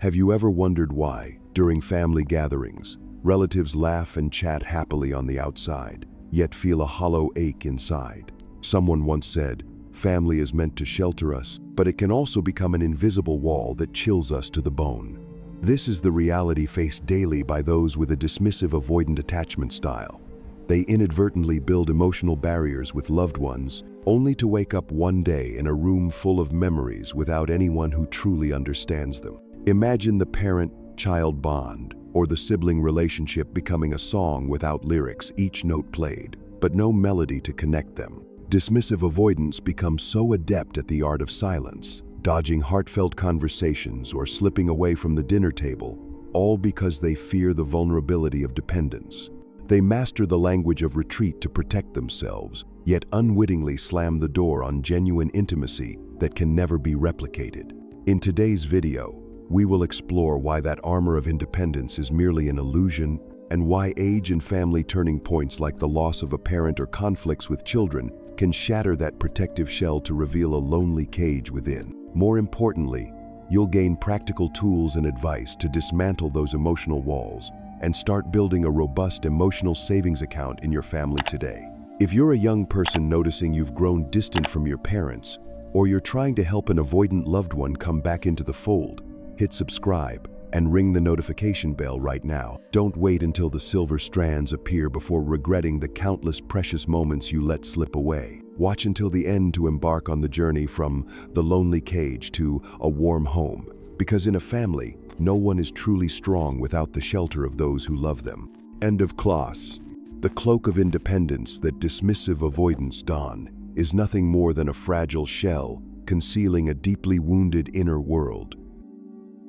Have you ever wondered why, during family gatherings, relatives laugh and chat happily on the outside, yet feel a hollow ache inside? Someone once said, "Family is meant to shelter us, but it can also become an invisible wall that chills us to the bone." This is the reality faced daily by those with a dismissive avoidant attachment style. They inadvertently build emotional barriers with loved ones, only to wake up one day in a room full of memories without anyone who truly understands them. Imagine the parent-child bond, or the sibling relationship becoming a song without lyrics, each note played, but no melody to connect them. Dismissive avoidants become so adept at the art of silence, dodging heartfelt conversations or slipping away from the dinner table, all because they fear the vulnerability of dependence. They master the language of retreat to protect themselves, yet unwittingly slam the door on genuine intimacy that can never be replicated. In today's video, we will explore why that armor of independence is merely an illusion, and why age and family turning points like the loss of a parent or conflicts with children can shatter that protective shell to reveal a lonely cage within. More importantly, you'll gain practical tools and advice to dismantle those emotional walls and start building a robust emotional savings account in your family today. If you're a young person noticing you've grown distant from your parents, or you're trying to help an avoidant loved one come back into the fold, hit subscribe and ring the notification bell right now. Don't wait until the silver strands appear before regretting the countless precious moments you let slip away. Watch until the end to embark on the journey from the lonely cage to a warm home, because in a family, no one is truly strong without the shelter of those who love them. End of class. The cloak of independence that dismissive avoidants don is nothing more than a fragile shell concealing a deeply wounded inner world.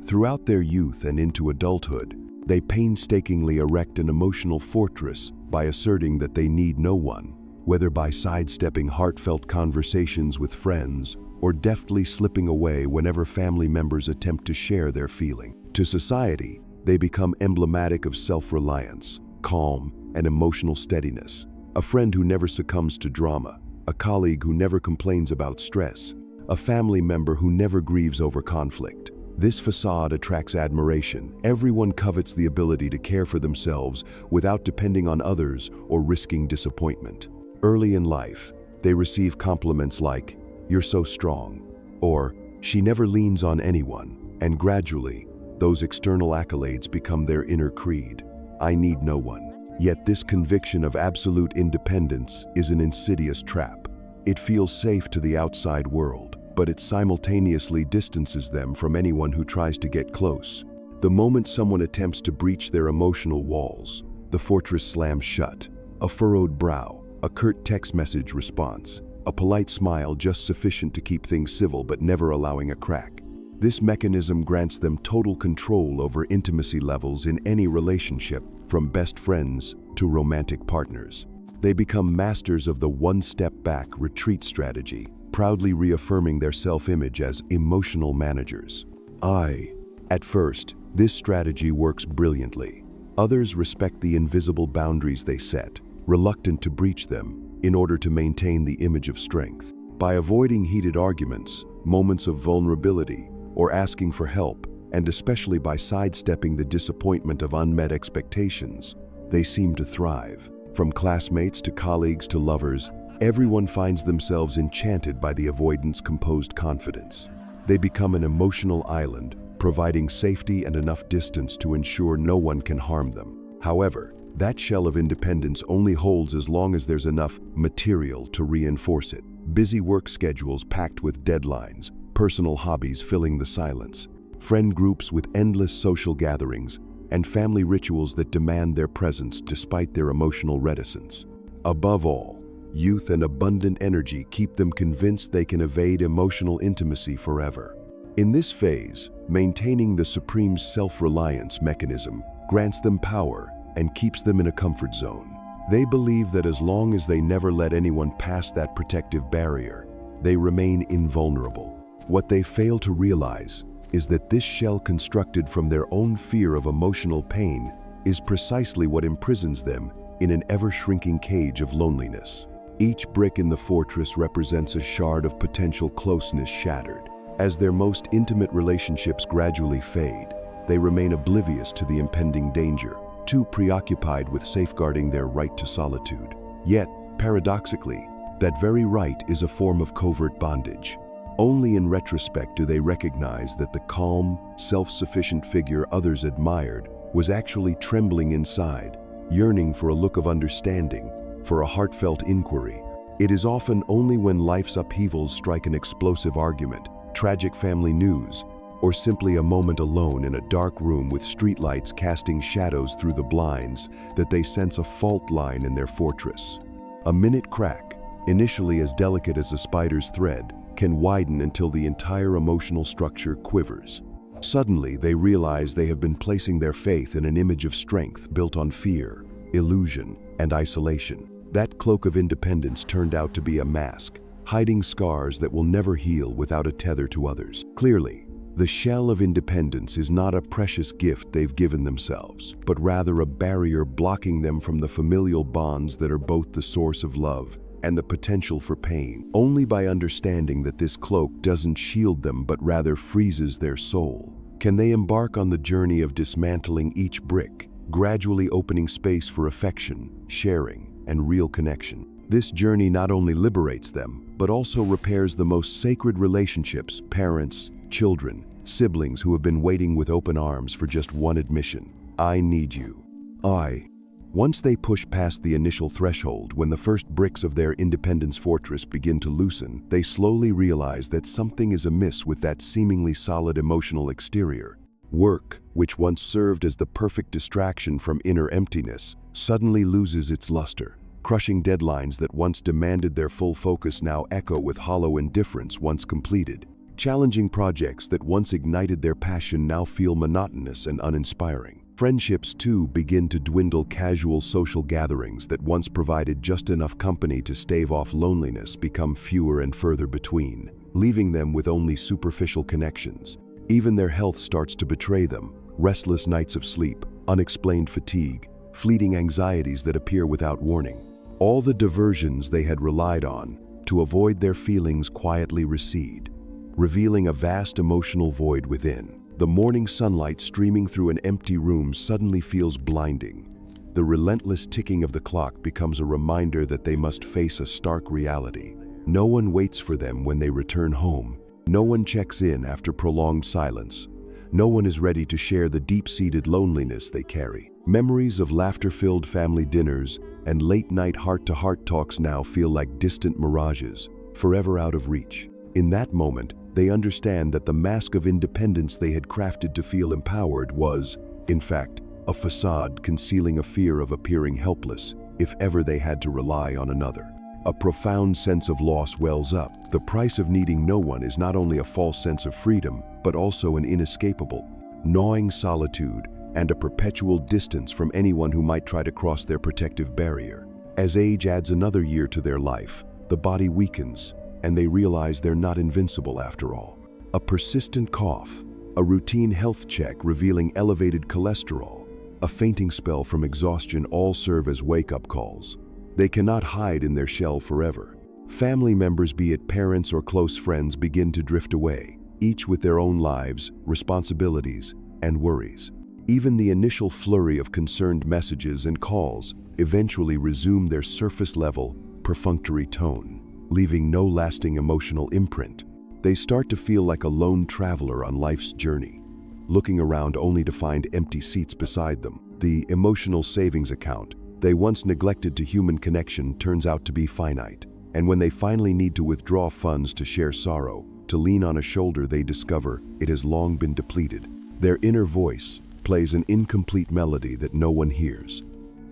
Throughout their youth and into adulthood, they painstakingly erect an emotional fortress by asserting that they need no one, whether by sidestepping heartfelt conversations with friends or deftly slipping away whenever family members attempt to share their feeling. To society, they become emblematic of self-reliance, calm, and emotional steadiness. A friend who never succumbs to drama, a colleague who never complains about stress, a family member who never grieves over conflict. This facade attracts admiration. Everyone covets the ability to care for themselves without depending on others or risking disappointment. Early in life, they receive compliments like, "You're so strong," or "She never leans on anyone," and gradually, those external accolades become their inner creed. "I need no one." Yet this conviction of absolute independence is an insidious trap. It feels safe to the outside world, but it simultaneously distances them from anyone who tries to get close. The moment someone attempts to breach their emotional walls, the fortress slams shut. A furrowed brow, a curt text message response, a polite smile just sufficient to keep things civil but never allowing a crack. This mechanism grants them total control over intimacy levels in any relationship, from best friends to romantic partners. They become masters of the one-step-back retreat strategy, proudly reaffirming their self-image as emotional managers. At first, this strategy works brilliantly. Others respect the invisible boundaries they set, reluctant to breach them, in order to maintain the image of strength. By avoiding heated arguments, moments of vulnerability, or asking for help, and especially by sidestepping the disappointment of unmet expectations, they seem to thrive. From classmates to colleagues to lovers, everyone finds themselves enchanted by the avoidants' composed confidence. They become an emotional island, providing safety and enough distance to ensure no one can harm them. However, that shell of independence only holds as long as there's enough material to reinforce it. Busy work schedules packed with deadlines, personal hobbies filling the silence, friend groups with endless social gatherings, and family rituals that demand their presence despite their emotional reticence. Above all, youth and abundant energy keep them convinced they can evade emotional intimacy forever. In this phase, maintaining the supreme self-reliance mechanism grants them power and keeps them in a comfort zone. They believe that as long as they never let anyone pass that protective barrier, they remain invulnerable. What they fail to realize is that this shell constructed from their own fear of emotional pain is precisely what imprisons them in an ever-shrinking cage of loneliness. Each brick in the fortress represents a shard of potential closeness shattered. As their most intimate relationships gradually fade, they remain oblivious to the impending danger, too preoccupied with safeguarding their right to solitude. Yet, paradoxically, that very right is a form of covert bondage. Only in retrospect do they recognize that the calm, self-sufficient figure others admired was actually trembling inside, yearning for a look of understanding, for a heartfelt inquiry. It is often only when life's upheavals strike an explosive argument, tragic family news, or simply a moment alone in a dark room with streetlights casting shadows through the blinds that they sense a fault line in their fortress. A minute crack, initially as delicate as a spider's thread, can widen until the entire emotional structure quivers. Suddenly, they realize they have been placing their faith in an image of strength built on fear, illusion, and isolation. That cloak of independence turned out to be a mask, hiding scars that will never heal without a tether to others. Clearly, the shell of independence is not a precious gift they've given themselves, but rather a barrier blocking them from the familial bonds that are both the source of love and the potential for pain. Only by understanding that this cloak doesn't shield them but rather freezes their soul, can they embark on the journey of dismantling each brick, gradually opening space for affection, sharing, and real connection. This journey not only liberates them, but also repairs the most sacred relationships, parents, children, siblings who have been waiting with open arms for just one admission. I need you. Once they push past the initial threshold, when the first bricks of their independence fortress begin to loosen, they slowly realize that something is amiss with that seemingly solid emotional exterior. Work, which once served as the perfect distraction from inner emptiness, suddenly loses its luster. Crushing deadlines that once demanded their full focus now echo with hollow indifference once completed. Challenging projects that once ignited their passion now feel monotonous and uninspiring. Friendships, too, begin to dwindle. Casual social gatherings that once provided just enough company to stave off loneliness become fewer and further between, leaving them with only superficial connections. Even their health starts to betray them. Restless nights of sleep, unexplained fatigue, fleeting anxieties that appear without warning. All the diversions they had relied on to avoid their feelings quietly recede, revealing a vast emotional void within. The morning sunlight streaming through an empty room suddenly feels blinding. The relentless ticking of the clock becomes a reminder that they must face a stark reality. No one waits for them when they return home. No one checks in after prolonged silence. No one is ready to share the deep-seated loneliness they carry. Memories of laughter-filled family dinners and late-night heart-to-heart talks now feel like distant mirages, forever out of reach. In that moment, they understand that the mask of independence they had crafted to feel empowered was, in fact, a facade concealing a fear of appearing helpless if ever they had to rely on another. A profound sense of loss wells up. The price of needing no one is not only a false sense of freedom, but also an inescapable, gnawing solitude and a perpetual distance from anyone who might try to cross their protective barrier. As age adds another year to their life, the body weakens, and they realize they're not invincible after all. A persistent cough, a routine health check revealing elevated cholesterol, a fainting spell from exhaustion all serve as wake-up calls. They cannot hide in their shell forever. Family members, be it parents or close friends, begin to drift away, each with their own lives, responsibilities, and worries. Even the initial flurry of concerned messages and calls eventually resume their surface-level, perfunctory tone, leaving no lasting emotional imprint. They start to feel like a lone traveler on life's journey, looking around only to find empty seats beside them. The emotional savings account they once neglected to human connection turns out to be finite, and when they finally need to withdraw funds to share sorrow, to lean on a shoulder, they discover it has long been depleted. Their inner voice plays an incomplete melody that no one hears.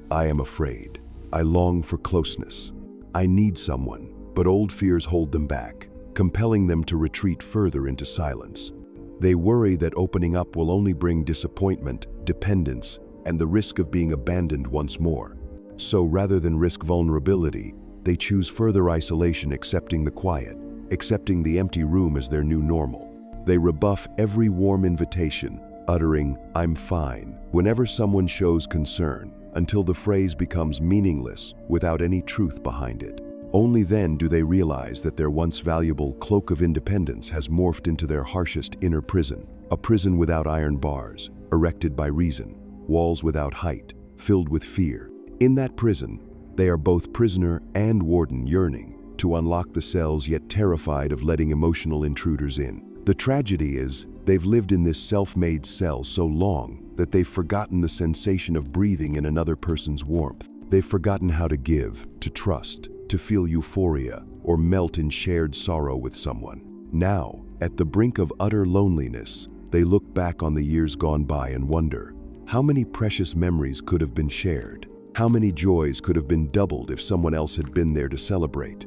I am afraid. I long for closeness. I need someone. But old fears hold them back, compelling them to retreat further into silence. They worry that opening up will only bring disappointment, dependence, and the risk of being abandoned once more. So rather than risk vulnerability, they choose further isolation, accepting the quiet, accepting the empty room as their new normal. They rebuff every warm invitation, uttering, "I'm fine," whenever someone shows concern, until the phrase becomes meaningless without any truth behind it. Only then do they realize that their once valuable cloak of independence has morphed into their harshest inner prison, a prison without iron bars, erected by reason, walls without height, filled with fear. In that prison, they are both prisoner and warden, yearning to unlock the cells yet terrified of letting emotional intruders in. The tragedy is, they've lived in this self-made cell so long that they've forgotten the sensation of breathing in another person's warmth. They've forgotten how to give, to trust, to feel euphoria, or melt in shared sorrow with someone. Now, at the brink of utter loneliness, they look back on the years gone by and wonder, how many precious memories could have been shared? How many joys could have been doubled if someone else had been there to celebrate?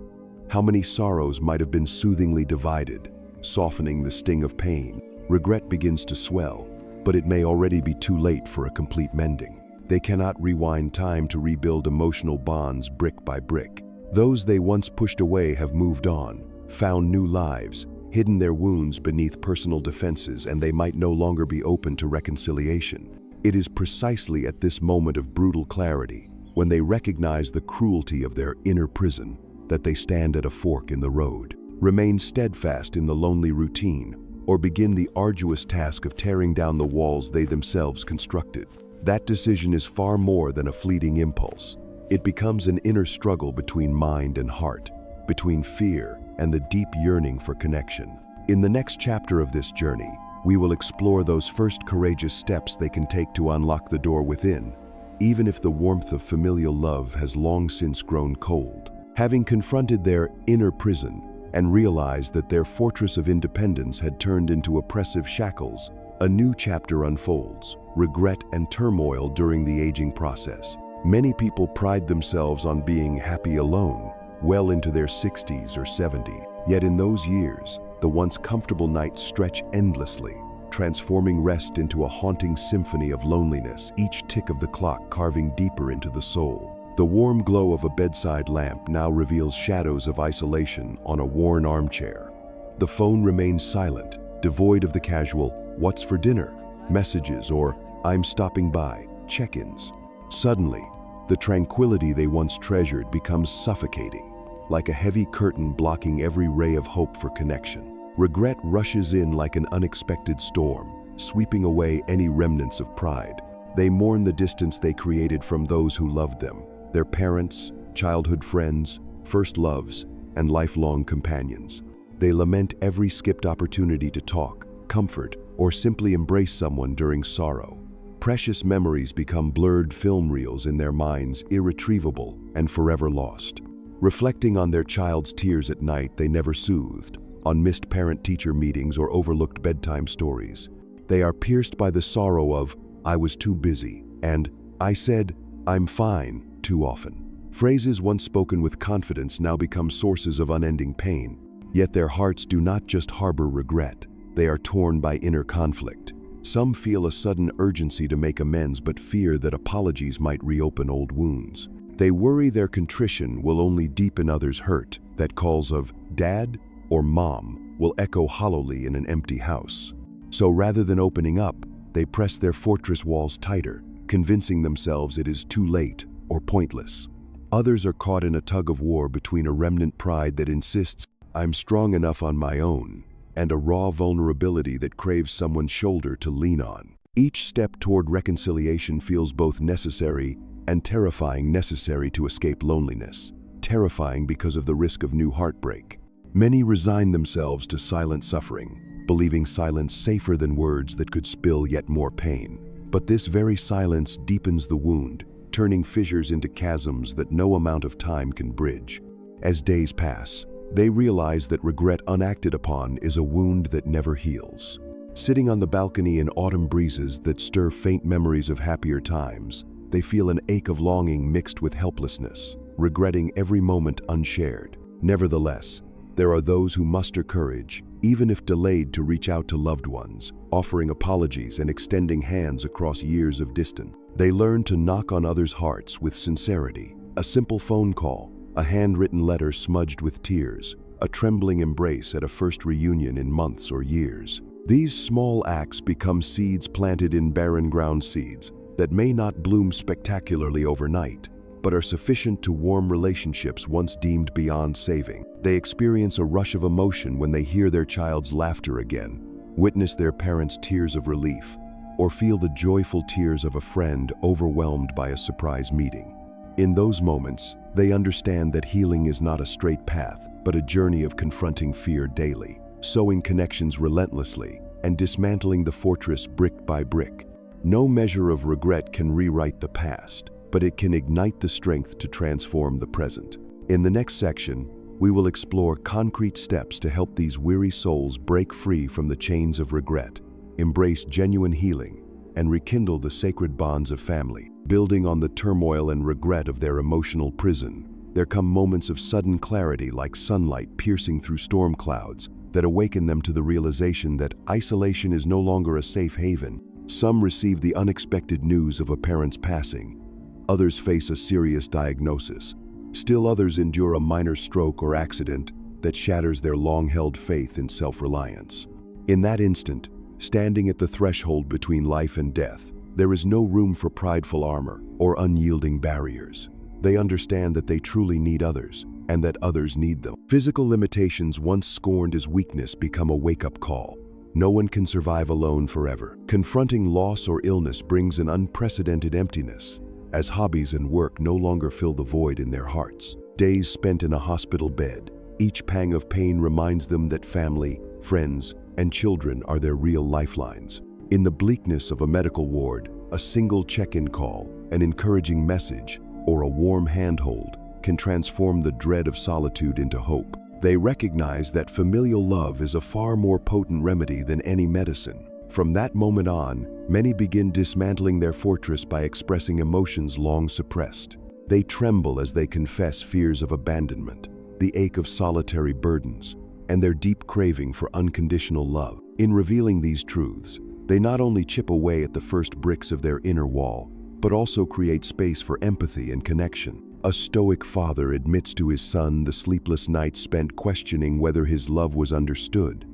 How many sorrows might have been soothingly divided, softening the sting of pain? Regret begins to swell, but it may already be too late for a complete mending. They cannot rewind time to rebuild emotional bonds brick by brick. Those they once pushed away have moved on, found new lives, hidden their wounds beneath personal defenses, and they might no longer be open to reconciliation. It is precisely at this moment of brutal clarity, when they recognize the cruelty of their inner prison, that they stand at a fork in the road, remain steadfast in the lonely routine, or begin the arduous task of tearing down the walls they themselves constructed. That decision is far more than a fleeting impulse. It becomes an inner struggle between mind and heart, between fear and the deep yearning for connection. In the next chapter of this journey, we will explore those first courageous steps they can take to unlock the door within, even if the warmth of familial love has long since grown cold. Having confronted their inner prison and realized that their fortress of independence had turned into oppressive shackles, a new chapter unfolds: regret and turmoil during the aging process. Many people pride themselves on being happy alone, well into their 60s or 70s. Yet in those years, the once comfortable nights stretch endlessly, transforming rest into a haunting symphony of loneliness, each tick of the clock carving deeper into the soul. The warm glow of a bedside lamp now reveals shadows of isolation on a worn armchair. The phone remains silent, devoid of the casual "what's for dinner" messages or "I'm stopping by" check-ins. Suddenly, the tranquility they once treasured becomes suffocating, like a heavy curtain blocking every ray of hope for connection. Regret rushes in like an unexpected storm, sweeping away any remnants of pride. They mourn the distance they created from those who loved them, their parents, childhood friends, first loves, and lifelong companions. They lament every skipped opportunity to talk, comfort, or simply embrace someone during sorrow. Precious memories become blurred film reels in their minds, irretrievable and forever lost. Reflecting on their child's tears at night they never soothed, on missed parent-teacher meetings or overlooked bedtime stories, they are pierced by the sorrow of "I was too busy" and "I said I'm fine" too often. Phrases once spoken with confidence now become sources of unending pain. Yet their hearts do not just harbor regret, they are torn by inner conflict. Some feel a sudden urgency to make amends but fear that apologies might reopen old wounds. They worry their contrition will only deepen others' hurt, that calls of "Dad" or "Mom" will echo hollowly in an empty house. So rather than opening up, they press their fortress walls tighter, convincing themselves it is too late or pointless. Others are caught in a tug-of-war between a remnant pride that insists "I'm strong enough on my own" and a raw vulnerability that craves someone's shoulder to lean on. Each step toward reconciliation feels both necessary and terrifying. Necessary to escape loneliness, terrifying because of the risk of new heartbreak. Many resign themselves to silent suffering, believing silence safer than words that could spill yet more pain. But this very silence deepens the wound, turning fissures into chasms that no amount of time can bridge. As days pass, they realize that regret unacted upon is a wound that never heals. Sitting on the balcony in autumn breezes that stir faint memories of happier times, they feel an ache of longing mixed with helplessness, regretting every moment unshared. Nevertheless, there are those who muster courage, even if delayed, to reach out to loved ones, offering apologies and extending hands across years of distance. They learn to knock on others' hearts with sincerity. A simple phone call, a handwritten letter smudged with tears, a trembling embrace at a first reunion in months or years. These small acts become seeds planted in barren ground, seeds that may not bloom spectacularly overnight, but are sufficient to warm relationships once deemed beyond saving. They experience a rush of emotion when they hear their child's laughter again, witness their parents' tears of relief, or feel the joyful tears of a friend overwhelmed by a surprise meeting. In those moments, they understand that healing is not a straight path, but a journey of confronting fear daily, sowing connections relentlessly, and dismantling the fortress brick by brick. No measure of regret can rewrite the past, but it can ignite the strength to transform the present. In the next section, we will explore concrete steps to help these weary souls break free from the chains of regret, embrace genuine healing, and rekindle the sacred bonds of family. Building on the turmoil and regret of their emotional prison, there come moments of sudden clarity like sunlight piercing through storm clouds that awaken them to the realization that isolation is no longer a safe haven. Some receive the unexpected news of a parent's passing. Others face a serious diagnosis. Still others endure a minor stroke or accident that shatters their long-held faith in self-reliance. In that instant, standing at the threshold between life and death, there is no room for prideful armor or unyielding barriers. They understand that they truly need others, and that others need them. Physical limitations once scorned as weakness become a wake-up call. No one can survive alone forever. Confronting loss or illness brings an unprecedented emptiness, as hobbies and work no longer fill the void in their hearts. Days spent in a hospital bed, each pang of pain reminds them that family, friends, and children are their real lifelines. In the bleakness of a medical ward, a single check-in call, an encouraging message, or a warm handhold can transform the dread of solitude into hope. They recognize that familial love is a far more potent remedy than any medicine. From that moment on, many begin dismantling their fortress by expressing emotions long suppressed. They tremble as they confess fears of abandonment, the ache of solitary burdens, and their deep craving for unconditional love. In revealing these truths, they not only chip away at the first bricks of their inner wall, but also create space for empathy and connection. A Stoic father admits to his son the sleepless nights spent questioning whether his love was understood.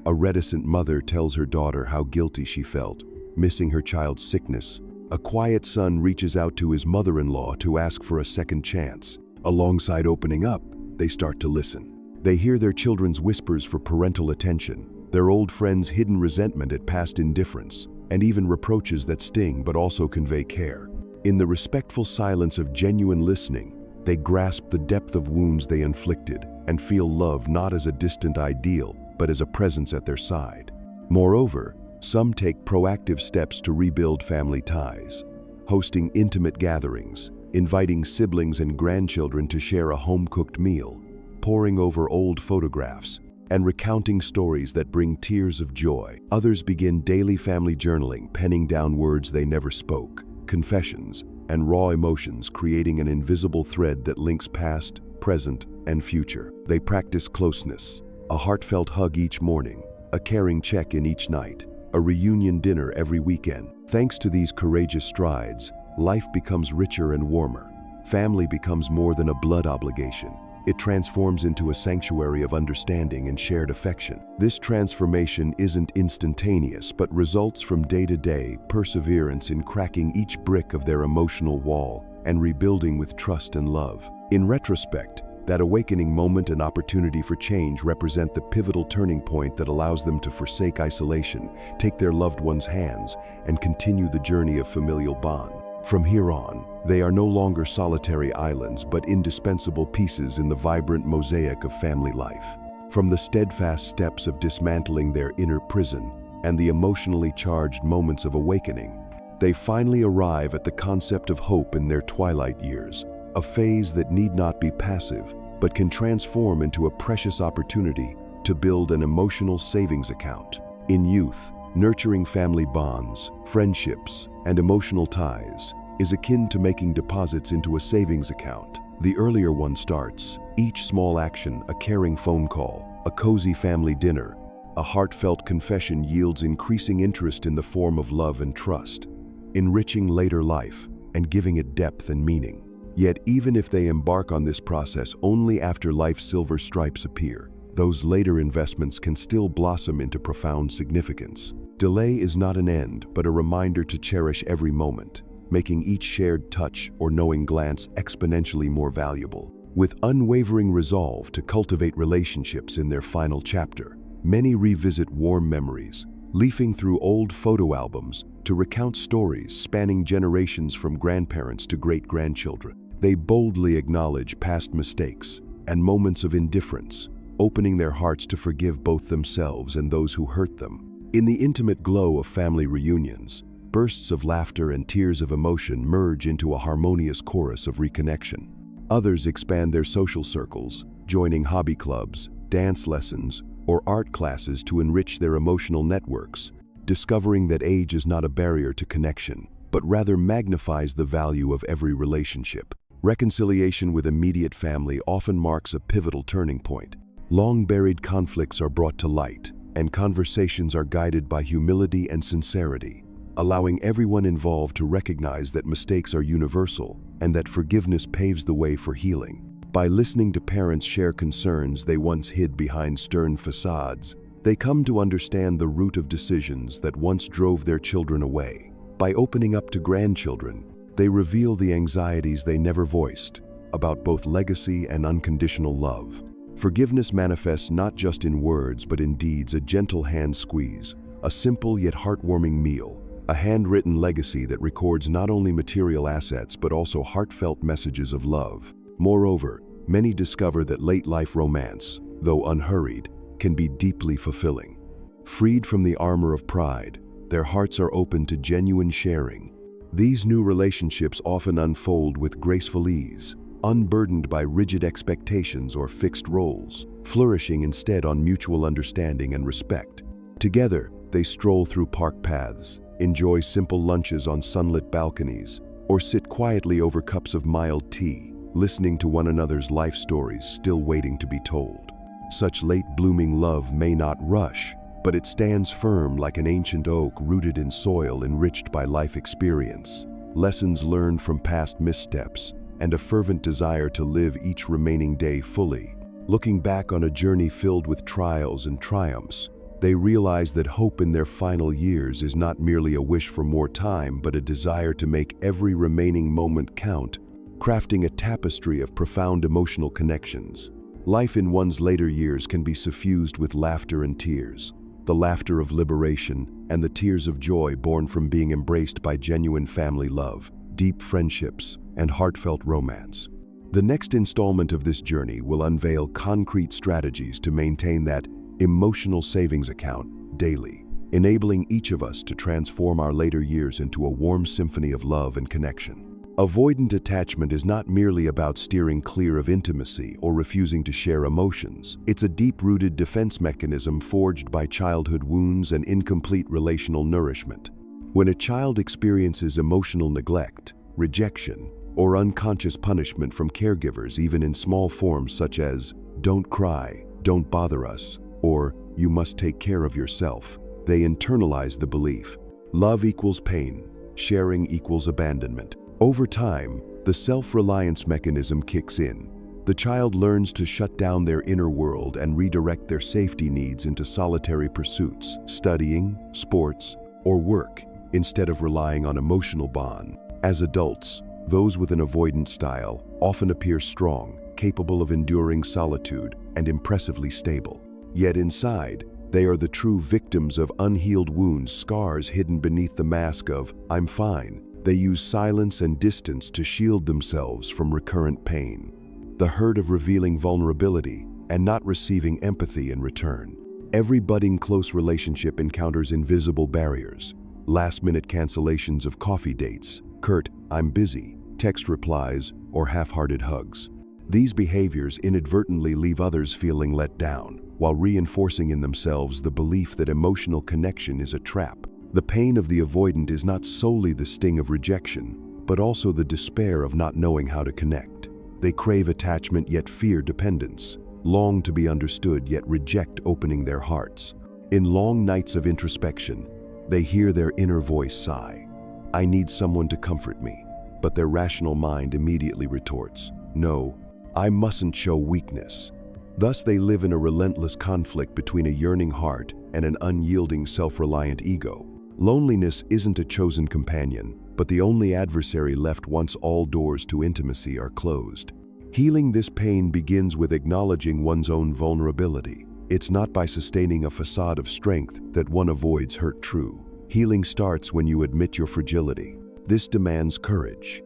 A reticent mother tells her daughter how guilty she felt, missing her child's sickness. A quiet son reaches out to his mother-in-law to ask for a second chance. Alongside opening up, they start to listen. They hear their children's whispers for parental attention, their old friends' hidden resentment at past indifference, and even reproaches that sting but also convey care. In the respectful silence of genuine listening, they grasp the depth of wounds they inflicted and feel love not as a distant ideal, but as a presence at their side. Moreover, some take proactive steps to rebuild family ties, hosting intimate gatherings, inviting siblings and grandchildren to share a home-cooked meal, poring over old photographs, and recounting stories that bring tears of joy. Others begin daily family journaling, penning down words they never spoke, confessions, and raw emotions, creating an invisible thread that links past, present, and future. They practice closeness, a heartfelt hug each morning, a caring check-in each night, a reunion dinner every weekend. Thanks to these courageous strides, life becomes richer and warmer. Family becomes more than a blood obligation. It transforms into a sanctuary of understanding and shared affection. This transformation isn't instantaneous, but results from day-to-day perseverance in cracking each brick of their emotional wall and rebuilding with trust and love. In retrospect, that awakening moment and opportunity for change represent the pivotal turning point that allows them to forsake isolation, take their loved ones' hands, and continue the journey of familial bond. From here on, they are no longer solitary islands, but indispensable pieces in the vibrant mosaic of family life. From the steadfast steps of dismantling their inner prison and the emotionally charged moments of awakening, they finally arrive at the concept of hope in their twilight years, a phase that need not be passive, but can transform into a precious opportunity to build an emotional savings account. In youth, nurturing family bonds, friendships, and emotional ties is akin to making deposits into a savings account. The earlier one starts, each small action, a caring phone call, a cozy family dinner, a heartfelt confession yields increasing interest in the form of love and trust, enriching later life and giving it depth and meaning. Yet even if they embark on this process only after life's silver stripes appear, those later investments can still blossom into profound significance. Delay is not an end, but a reminder to cherish every moment, making each shared touch or knowing glance exponentially more valuable. With unwavering resolve to cultivate relationships in their final chapter, many revisit warm memories, leafing through old photo albums to recount stories spanning generations from grandparents to great-grandchildren. They boldly acknowledge past mistakes and moments of indifference, opening their hearts to forgive both themselves and those who hurt them. In the intimate glow of family reunions, bursts of laughter and tears of emotion merge into a harmonious chorus of reconnection. Others expand their social circles, joining hobby clubs, dance lessons, or art classes to enrich their emotional networks, discovering that age is not a barrier to connection, but rather magnifies the value of every relationship. Reconciliation with immediate family often marks a pivotal turning point. Long-buried conflicts are brought to light, and conversations are guided by humility and sincerity, allowing everyone involved to recognize that mistakes are universal and that forgiveness paves the way for healing. By listening to parents share concerns they once hid behind stern facades, they come to understand the root of decisions that once drove their children away. By opening up to grandchildren, they reveal the anxieties they never voiced about both legacy and unconditional love. Forgiveness manifests not just in words but in deeds: a gentle hand squeeze, a simple yet heartwarming meal, a handwritten legacy that records not only material assets but also heartfelt messages of love. Moreover, many discover that late-life romance, though unhurried, can be deeply fulfilling. Freed from the armor of pride, their hearts are open to genuine sharing. These new relationships often unfold with graceful ease, unburdened by rigid expectations or fixed roles, flourishing instead on mutual understanding and respect. Together, they stroll through park paths, enjoy simple lunches on sunlit balconies, or sit quietly over cups of mild tea, listening to one another's life stories still waiting to be told. Such late-blooming love may not rush, but it stands firm like an ancient oak rooted in soil enriched by life experience, lessons learned from past missteps, and a fervent desire to live each remaining day fully. Looking back on a journey filled with trials and triumphs, they realize that hope in their final years is not merely a wish for more time, but a desire to make every remaining moment count, crafting a tapestry of profound emotional connections. Life in one's later years can be suffused with laughter and tears, the laughter of liberation and the tears of joy born from being embraced by genuine family love, deep friendships, and heartfelt romance. The next installment of this journey will unveil concrete strategies to maintain that emotional savings account daily, enabling each of us to transform our later years into a warm symphony of love and connection. Avoidant attachment is not merely about steering clear of intimacy or refusing to share emotions. It's a deep-rooted defense mechanism forged by childhood wounds and incomplete relational nourishment. When a child experiences emotional neglect, rejection, or unconscious punishment from caregivers, even in small forms such as "don't cry, don't bother us," or "you must take care of yourself," they internalize the belief. Love equals pain, sharing equals abandonment. Over time, the self-reliance mechanism kicks in. The child learns to shut down their inner world and redirect their safety needs into solitary pursuits, studying, sports, or work, instead of relying on emotional bond. As adults, those with an avoidant style often appear strong, capable of enduring solitude, and impressively stable. Yet inside, they are the true victims of unhealed wounds, scars hidden beneath the mask of "I'm fine." They use silence and distance to shield themselves from recurrent pain, the hurt of revealing vulnerability and not receiving empathy in return. Every budding close relationship encounters invisible barriers: last-minute cancellations of coffee dates, curt "I'm busy" text replies, or half-hearted hugs. These behaviors inadvertently leave others feeling let down, while reinforcing in themselves the belief that emotional connection is a trap. The pain of the avoidant is not solely the sting of rejection, but also the despair of not knowing how to connect. They crave attachment yet fear dependence, long to be understood yet reject opening their hearts. In long nights of introspection, they hear their inner voice sigh, "I need someone to comfort me," but their rational mind immediately retorts, "No, I mustn't show weakness." Thus they live in a relentless conflict between a yearning heart and an unyielding self-reliant ego. Loneliness isn't a chosen companion, but the only adversary left once all doors to intimacy are closed. Healing this pain begins with acknowledging one's own vulnerability. It's not by sustaining a facade of strength that one avoids hurt true. Healing starts when you admit your fragility. This demands courage.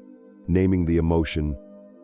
Naming the emotion,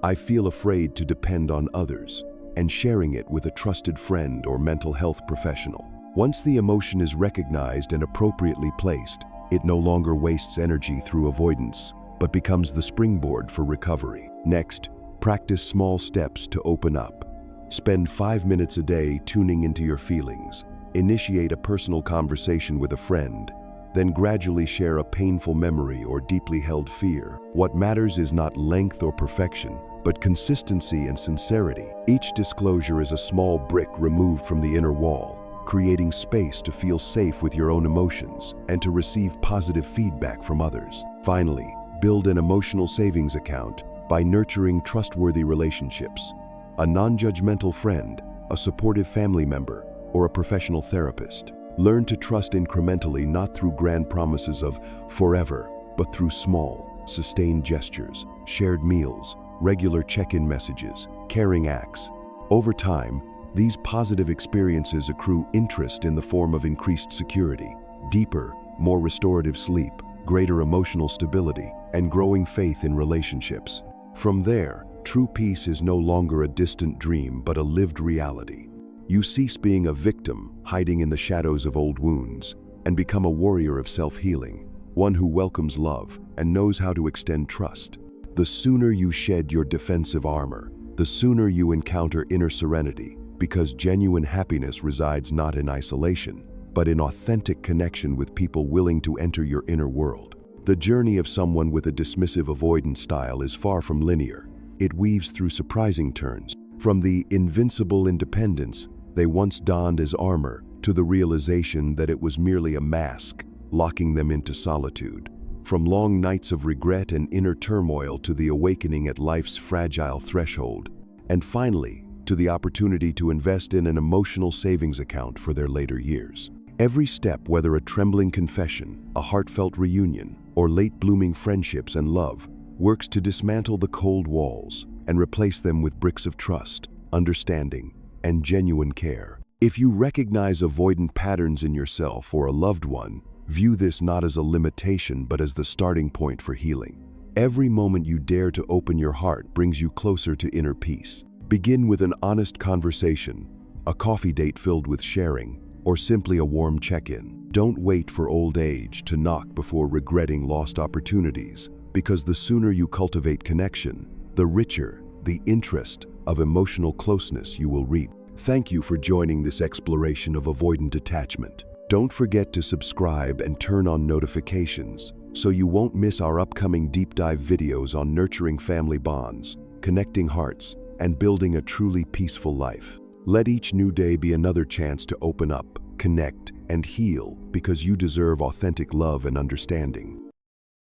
"I feel afraid to depend on others," and sharing it with a trusted friend or mental health professional. Once the emotion is recognized and appropriately placed, it no longer wastes energy through avoidance, but becomes the springboard for recovery. Next, practice small steps to open up. Spend 5 minutes a day tuning into your feelings. Initiate a personal conversation with a friend, then gradually share a painful memory or deeply held fear. What matters is not length or perfection, but consistency and sincerity. Each disclosure is a small brick removed from the inner wall, creating space to feel safe with your own emotions and to receive positive feedback from others. Finally, build an emotional savings account by nurturing trustworthy relationships. A non-judgmental friend, a supportive family member, or a professional therapist. Learn to trust incrementally, not through grand promises of forever, but through small, sustained gestures, shared meals, regular check-in messages, caring acts. Over time, these positive experiences accrue interest in the form of increased security, deeper, more restorative sleep, greater emotional stability, and growing faith in relationships. From there, true peace is no longer a distant dream but a lived reality. You cease being a victim, hiding in the shadows of old wounds, and become a warrior of self-healing, one who welcomes love and knows how to extend trust. The sooner you shed your defensive armor, the sooner you encounter inner serenity, because genuine happiness resides not in isolation, but in authentic connection with people willing to enter your inner world. The journey of someone with a dismissive avoidant style is far from linear. It weaves through surprising turns, from the invincible independence they once donned as armor to the realization that it was merely a mask, locking them into solitude. From long nights of regret and inner turmoil to the awakening at life's fragile threshold, and finally, to the opportunity to invest in an emotional savings account for their later years. Every step, whether a trembling confession, a heartfelt reunion, or late-blooming friendships and love, works to dismantle the cold walls and replace them with bricks of trust, understanding, and genuine care. If you recognize avoidant patterns in yourself or a loved one, view this not as a limitation but as the starting point for healing. Every moment you dare to open your heart brings you closer to inner peace. Begin with an honest conversation, a coffee date filled with sharing, or simply a warm check-in. Don't wait for old age to knock before regretting lost opportunities, because the sooner you cultivate connection, the richer the interest of emotional closeness you will reap. Thank you for joining this exploration of avoidant attachment. Don't forget to subscribe and turn on notifications so you won't miss our upcoming deep dive videos on nurturing family bonds, connecting hearts, and building a truly peaceful life. Let each new day be another chance to open up, connect, and heal, because you deserve authentic love and understanding.